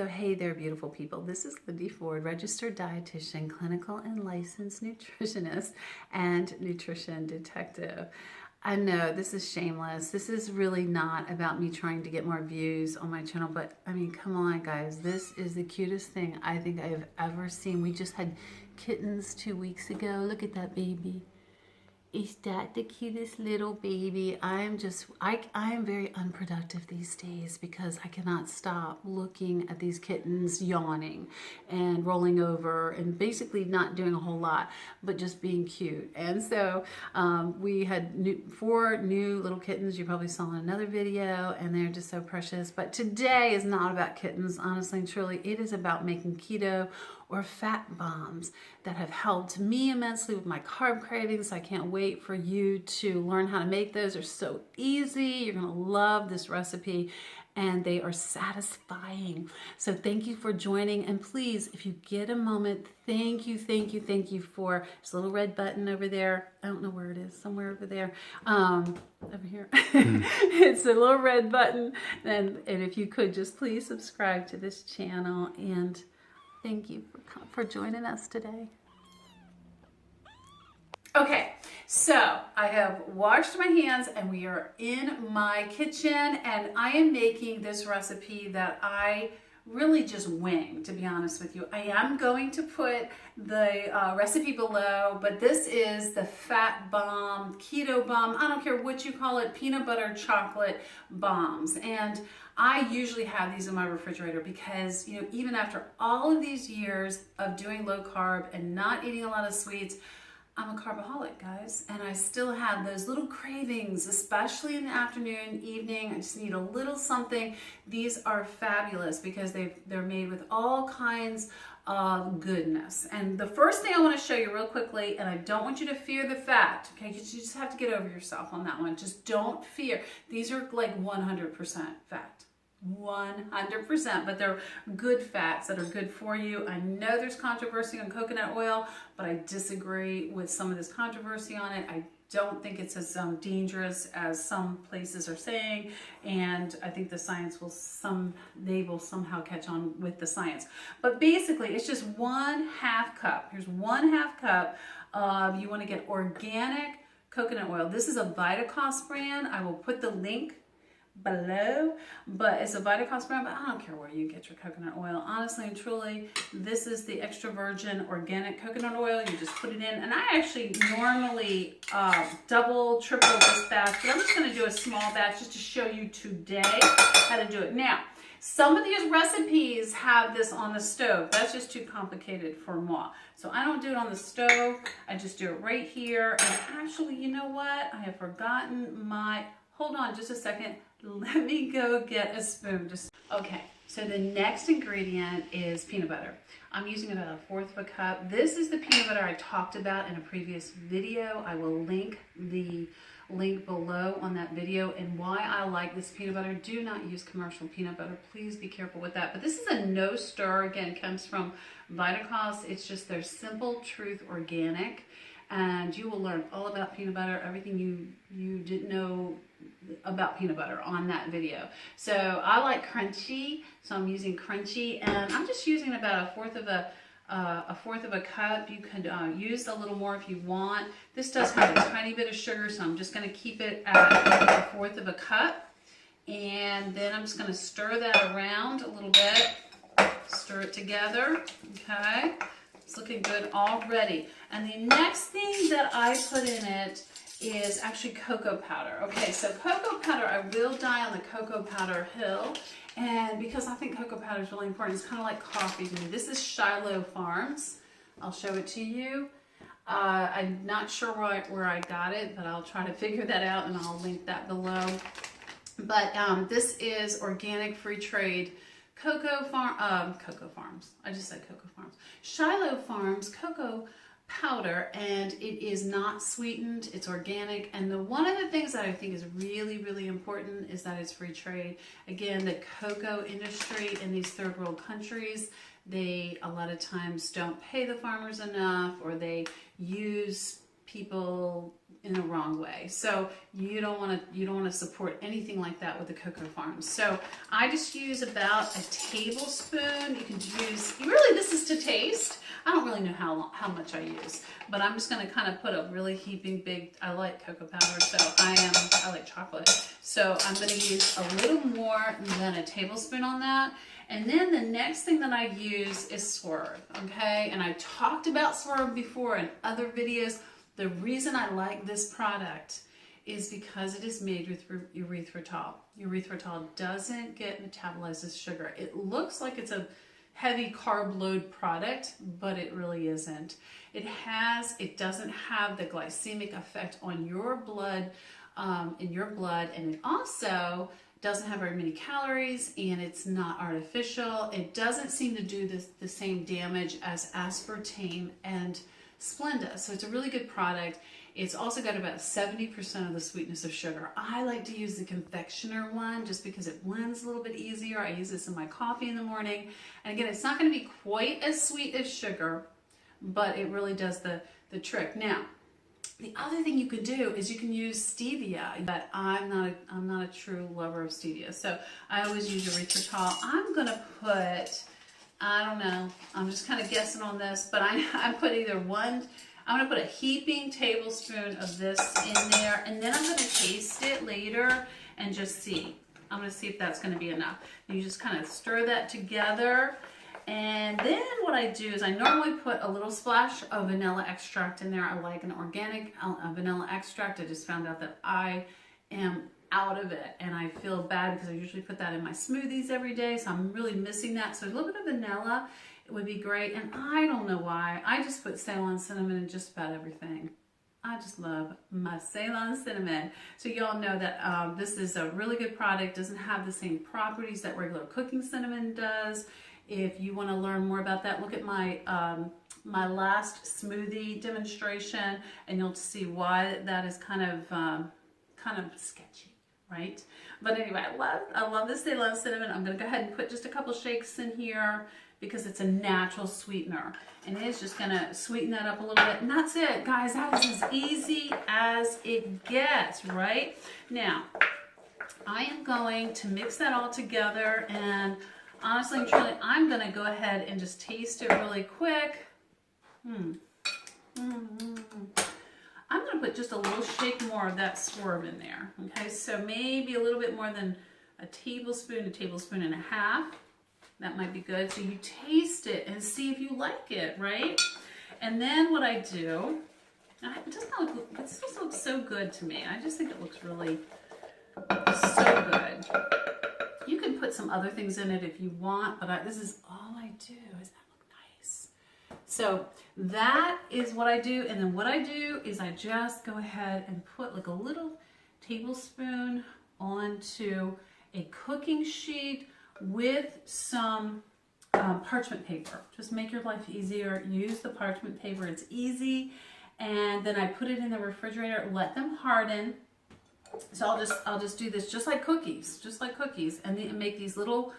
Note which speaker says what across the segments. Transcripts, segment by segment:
Speaker 1: So hey there, beautiful people. This is Lindy Ford, registered dietitian, clinical and licensed nutritionist, and nutrition detective. I know this is shameless. This is really not about me trying to get more views on my channel, but I mean, come on guys. This is the cutest thing I think I have ever seen. We just had kittens 2 weeks ago. Look at that baby. Is that the cutest little baby? I am very unproductive these days because I cannot stop looking at these kittens yawning and rolling over and basically not doing a whole lot, but just being cute. And so we had 4 new little kittens. You probably saw in another video, and they're just so precious. But today is not about kittens, honestly and truly. It is about making keto or fat bombs that have helped me immensely with my carb cravings. I can't wait for you to learn how to make those. They're so easy. You're gonna love this recipe, and they are satisfying. So thank you for joining, and please, if you get a moment, thank you for this little red button over there. I don't know where it is, somewhere over there, over here. It's a little red button, and if you could just please subscribe to this channel, and thank you for joining us today. Okay, so I have washed my hands and we are in my kitchen, and I am making this recipe that I really just wing, to be honest with you. I am going to put the recipe below, but this is the fat bomb, keto bomb, I don't care what you call it, peanut butter chocolate bombs. And I usually have these in my refrigerator because, you know, even after all of these years of doing low carb and not eating a lot of sweets, I'm a carbaholic, guys, and I still have those little cravings, especially in the afternoon, evening. I just need a little something. These are fabulous because they're made with all kinds of goodness. And the first thing I want to show you real quickly, and I don't want you to fear the fat, okay? You just have to get over yourself on that one. Just don't fear. These are like 100% fat. 100%, but they're good fats that are good for you. I know there's controversy on coconut oil, but I disagree with some of this controversy on it. I don't think it's as dangerous as some places are saying, and I think the science will they will somehow catch on with the science. But basically, it's just 1/2 cup. Here's 1/2 cup of, you want to get organic coconut oil. This is a Vitacost brand. I will put the link below, but it's a Vitacost brand, but I don't care where you get your coconut oil. Honestly and truly, this is the extra virgin organic coconut oil. You just put it in, and I actually normally double, triple this batch, but I'm just going to do a small batch just to show you today how to do it. Now, some of these recipes have this on the stove. That's just too complicated for moi. So I don't do it on the stove. I just do it right here. And actually, you know what? I have forgotten my, hold on just a second. Let me go get a spoon. Okay, so the next ingredient is peanut butter. I'm using about 1/4 cup. This is the peanut butter I talked about in a previous video. I will link the link below on that video, and why I like this peanut butter. Do not use commercial peanut butter. Please be careful with that. But this is a no stir. Again, comes from Vitacost. It's just their Simple Truth Organic, and you will learn all about peanut butter, everything you didn't know about peanut butter on that video. So I like crunchy, so I'm using crunchy, and I'm just using about 1/4 of a cup. You could use a little more if you want. This does have a tiny bit of sugar, so I'm just going to keep it at 1/4 of a cup, and then I'm just going to stir that around a little bit, stir it together. Okay, it's looking good already. And the next thing that I put in it is actually cocoa powder. Okay, so cocoa powder, I will die on the cocoa powder hill, and because I think cocoa powder is really important. It's kind of like coffee to me. This is Ceylon Farms. I'll show it to you. I'm not sure where I got it, but I'll try to figure that out, and I'll link that below. But this is organic, free trade cocoa farms. I just said cocoa farms. Ceylon Farms cocoa powder, and it is not sweetened. It's organic, and one of the things that I think is really important is that it's free trade. Again, the cocoa industry in these third world countries, they a lot of times don't pay the farmers enough, or they use people in the wrong way. So you don't want to support anything like that with the cocoa farms. So I just use about a tablespoon. You can use, really this is to taste. I don't really know how much I use, but I'm just going to kind of put a really heaping big, I like cocoa powder, so I like chocolate. So I'm going to use a little more than a tablespoon on that. And then the next thing that I use is Swerve, okay? And I talked about Swerve before in other videos. The reason I like this product is because it is made with erythritol. Erythritol doesn't get metabolized as sugar. It looks like it's a heavy carb load product, but it really isn't. It doesn't have the glycemic effect on your blood, in your blood, and it also doesn't have very many calories, and it's not artificial. It doesn't seem to do the same damage as aspartame and Splenda. So it's a really good product. It's also got about 70% of the sweetness of sugar. I like to use the confectioner one just because it blends a little bit easier. I use this in my coffee in the morning. And again, it's not going to be quite as sweet as sugar, but it really does the trick. Now, the other thing you could do is you can use stevia, but I'm not a true lover of stevia. So I always use erythritol. I'm going to put, I don't know, I'm just kind of guessing on this, but I put either one, I'm going to put a heaping tablespoon of this in there, and then I'm going to taste it later and just see. I'm going to see if that's going to be enough. You just kind of stir that together, and then what I do is I normally put a little splash of vanilla extract in there. I like an organic vanilla extract. I just found out that I am out of it, and I feel bad because I usually put that in my smoothies every day, so I'm really missing that. So a little bit of vanilla would be great, and I don't know why. I just put Ceylon cinnamon in just about everything. I just love my Ceylon cinnamon. So y'all know that this is a really good product. Doesn't have the same properties that regular cooking cinnamon does. If you want to learn more about that, look at my my last smoothie demonstration, and you'll see why that is kind of sketchy, right? But anyway, I love this Ceylon cinnamon. I'm going to go ahead and put just a couple shakes in here, because it's a natural sweetener, and it is just gonna sweeten that up a little bit, and that's it, guys. That is as easy as it gets, right? Now, I am going to mix that all together, and honestly and truly, I'm gonna go ahead and just taste it really quick. I'm gonna put just a little shake more of that Swerve in there, okay? So maybe a little bit more than a tablespoon and a half. That might be good. So you taste it and see if you like it, right? And then what I do, it just looks so good to me. I just think it looks really so good. You can put some other things in it if you want, but this is all I do. Does that look nice? So that is what I do. And then what I do is I just go ahead and put like a little tablespoon onto a cooking sheet with some parchment paper. Just make your life easier. Use the parchment paper. It's easy. And then I put it in the refrigerator. Let them harden. So I'll just do this just like cookies, and then make these little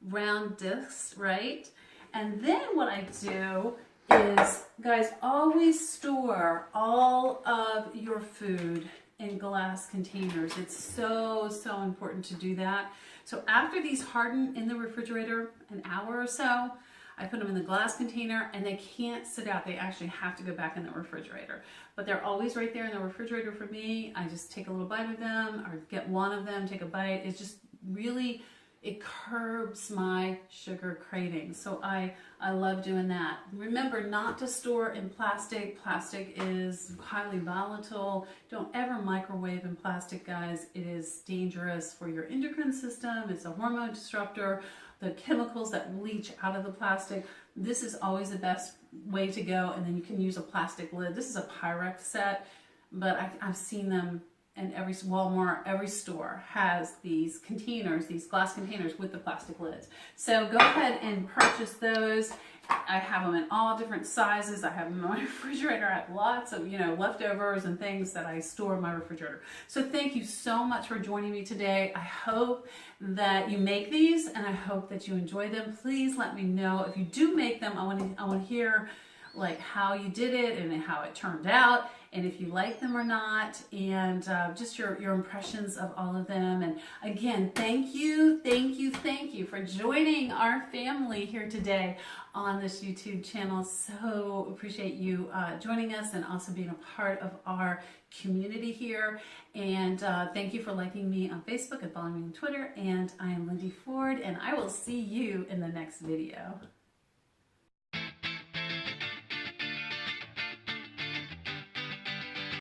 Speaker 1: round discs, right? And then what I do is, guys, always store all of your food in glass containers. It's so important to do that. So after these harden in the refrigerator an hour or so, I put them in the glass container, and they can't sit out. They actually have to go back in the refrigerator. But they're always right there in the refrigerator for me. I just take a little bite of them, or get one of them, take a bite. It's just really, it curbs my sugar cravings. So I love doing that. Remember not to store in plastic. Plastic is highly volatile. Don't ever microwave in plastic, guys. It is dangerous for your endocrine system. It's a hormone disruptor. The chemicals that leach out of the plastic. This is always the best way to go. And then you can use a plastic lid. This is a Pyrex set, but I've seen them in every Walmart, every store has these containers, these glass containers with the plastic lids. So go ahead and purchase those. I have them in all different sizes. I have them in my refrigerator. I have lots of, leftovers and things that I store in my refrigerator. So thank you so much for joining me today. I hope that you make these, and I hope that you enjoy them. Please let me know if you do make them. I want to hear like how you did it and how it turned out. and if you like them or not, and just your impressions of all of them. And again, thank you for joining our family here today on this YouTube channel. So appreciate you joining us and also being a part of our community here. And thank you for liking me on Facebook and following me on Twitter. And I am Lindy Ford, and I will see you in the next video.